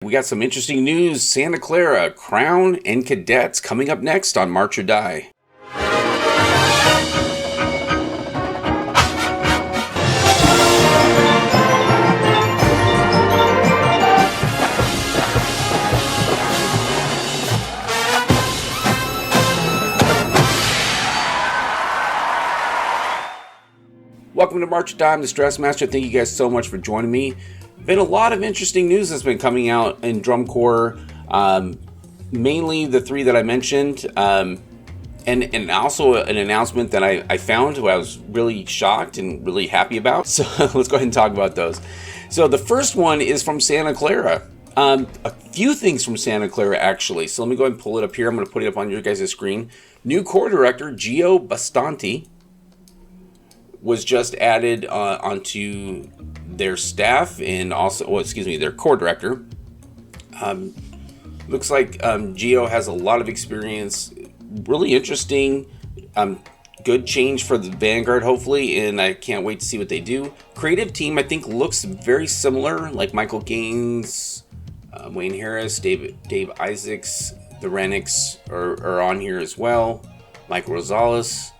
We got some interesting news. Santa Clara, Crown, and Cadets coming up next on March or Die. Welcome to March or Die. I'm the Stress Master. Thank you guys so much for joining me. Been a lot of interesting news that's been coming out in Drum Corps, mainly the three that I mentioned, and also an announcement that I found who I was really shocked and really happy about. So let's go ahead and talk about those. So the first one is from Santa Clara. A few things from Santa Clara, actually. So let me go ahead and pull it up here. I'm going to put it up on your guys' screen. New Corps Director, Gio Bastanti, was just added onto their staff, and also, their Corps Director. Looks like Gio has a lot of experience, really interesting, good change for the Vanguard, hopefully, and I can't wait to see what they do. Creative team, I think, looks very similar, like Michael Gaines, Wayne Harris, Dave Isaacs, the Rennicks are on here as well, Mike Rosales.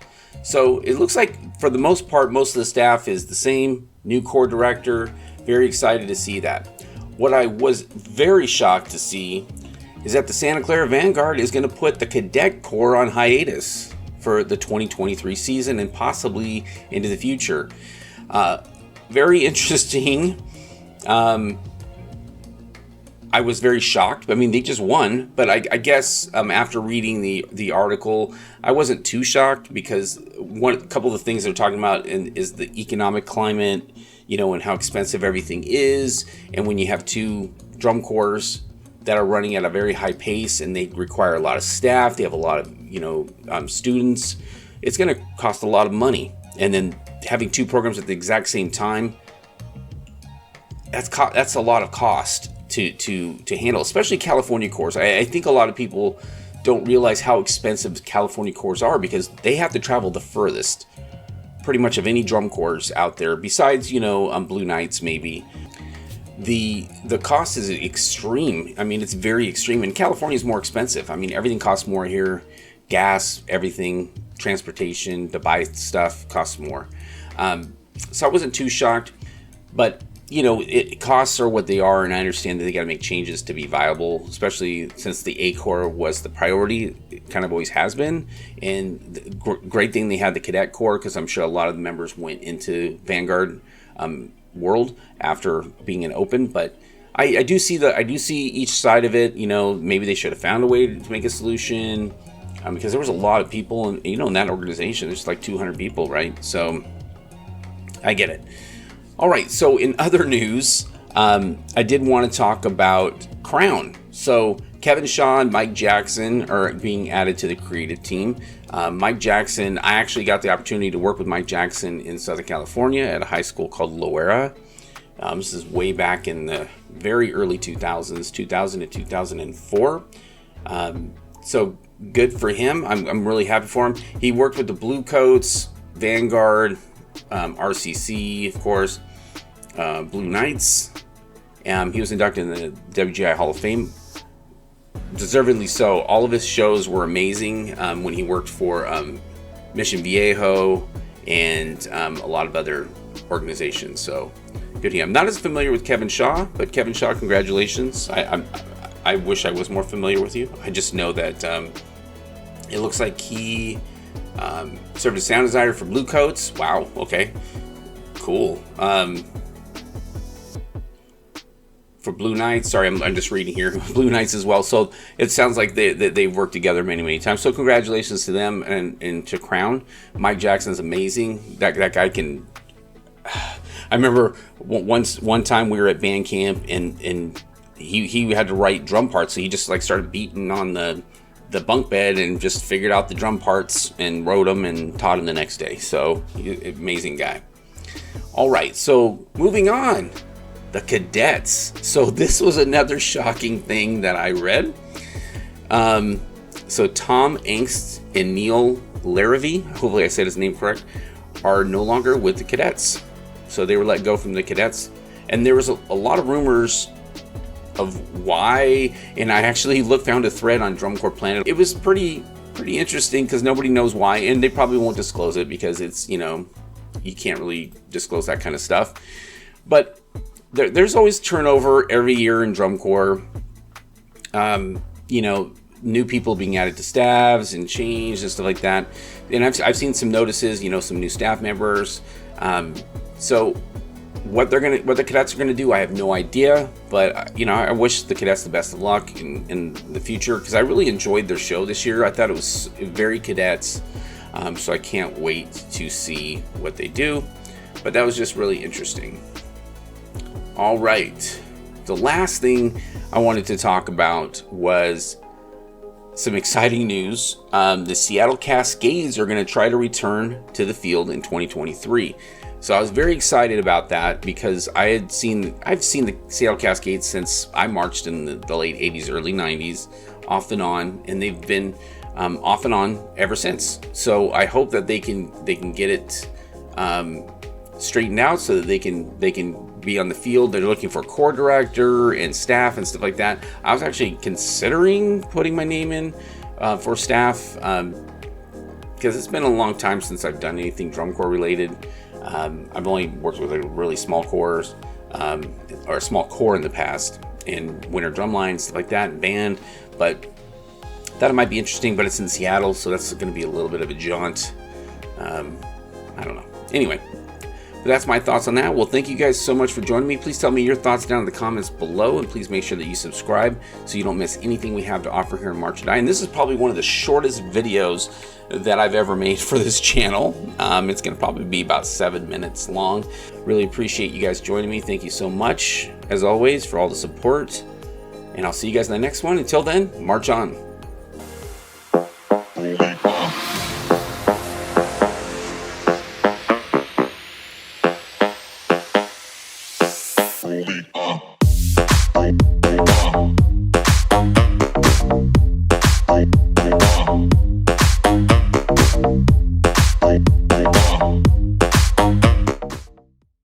So it looks like, for the most part, most of the staff is the same. New Corps Director, very excited to see that. What I was very shocked to see is that the Santa Clara Vanguard is going to put the Cadet Corps on hiatus for the 2023 season and possibly into the future. Very interesting. I was very shocked. I mean, they just won, but I guess after reading the article, I wasn't too shocked, because a couple of the things they're talking about is the economic climate, and how expensive everything is, and when you have two drum corps that are running at a very high pace and they require a lot of staff, they have a lot of students, it's going to cost a lot of money, and then having two programs at the exact same time, that's a lot of cost to handle, especially California corps. I think a lot of people don't realize how expensive California corps are, because they have to travel the furthest pretty much of any drum corps out there, besides Blue Knights maybe. The cost is extreme. I mean, it's very extreme, and California is more expensive. I mean, everything costs more here. Gas, everything, transportation to buy stuff costs more. So I wasn't too shocked, but costs are what they are, and I understand that they got to make changes to be viable, especially since the A Corps was the priority. It kind of always has been, and the great thing they had the Cadet Corps, because I'm sure a lot of the members went into Vanguard world after being an open. But I do see each side of it. Maybe they should have found a way to make a solution, because there was a lot of people, and in that organization, there's like 200 people, right? So I get it. All right, so in other news, I did want to talk about Crown. So Kevin Shah and Mike Jackson are being added to the creative team. Mike Jackson, I actually got the opportunity to work with Mike Jackson in Southern California at a high school called Loera. This is way back in the very early 2000s, 2000 to 2004. So good for him. I'm really happy for him. He worked with the Blue Coats, Vanguard, RCC, of course, Blue Knights. He was inducted in the WGI Hall of Fame. Deservedly so. All of his shows were amazing when he worked for Mission Viejo and a lot of other organizations. So good to him. I'm not as familiar with Kevin Shah, but Kevin Shah, congratulations. I wish I was more familiar with you. I just know that it looks like he served as sound designer for Blue Coats. Wow. Okay. Cool. For Blue Knights, sorry, I'm just reading here. Blue Knights as well. So it sounds like they've worked together many times. So congratulations to them and to Crown. Mike Jackson's amazing. That guy can. I remember one time we were at band camp and he had to write drum parts, so he just started beating on the bunk bed and just figured out the drum parts and wrote them and taught him the next day. So amazing guy. All right, so moving on. The Cadets. So this was another shocking thing that I read. So Tom Aungst and Neil Larrivee, hopefully I said his name correct, are no longer with the Cadets. So they were let go from the Cadets. And there was a lot of rumors of why. And I actually found a thread on Drum Corps Planet. It was pretty interesting because nobody knows why, and they probably won't disclose it because it's, you can't really disclose that kind of stuff. But there's always turnover every year in Drum Corps. New people being added to staffs and changed and stuff like that. And I've seen some notices, some new staff members. So what the cadets are gonna do, I have no idea. But I wish the cadets the best of luck in the future because I really enjoyed their show this year. I thought it was very cadets. So I can't wait to see what they do. But that was just really interesting. All right. The last thing I wanted to talk about was some exciting news. The Seattle Cascades are going to try to return to the field in 2023. So I was very excited about that because I've seen the Seattle Cascades since I marched in the late 80s, early 90s, off and on, and they've been off and on ever since. So I hope that they can get it straightened out so that they can be on the field. They're looking for a corps director and staff and stuff like that. I was actually considering putting my name in for staff because it's been a long time since I've done anything drum corps related. I've only worked with really small corps or a small corps in the past, and winter drumline, stuff like that, and band. But that might be interesting, but it's in Seattle, so that's going to be a little bit of a jaunt. I don't know. Anyway, but that's my thoughts on that. Well, thank you guys so much for joining me. Please tell me your thoughts down in the comments below, and please make sure that you subscribe so you don't miss anything we have to offer here in March and I. And this is probably one of the shortest videos that I've ever made for this channel. It's going to probably be about 7 minutes long. Really appreciate you guys joining me. Thank you so much, as always, for all the support. And I'll see you guys in the next one. Until then, march on. Holy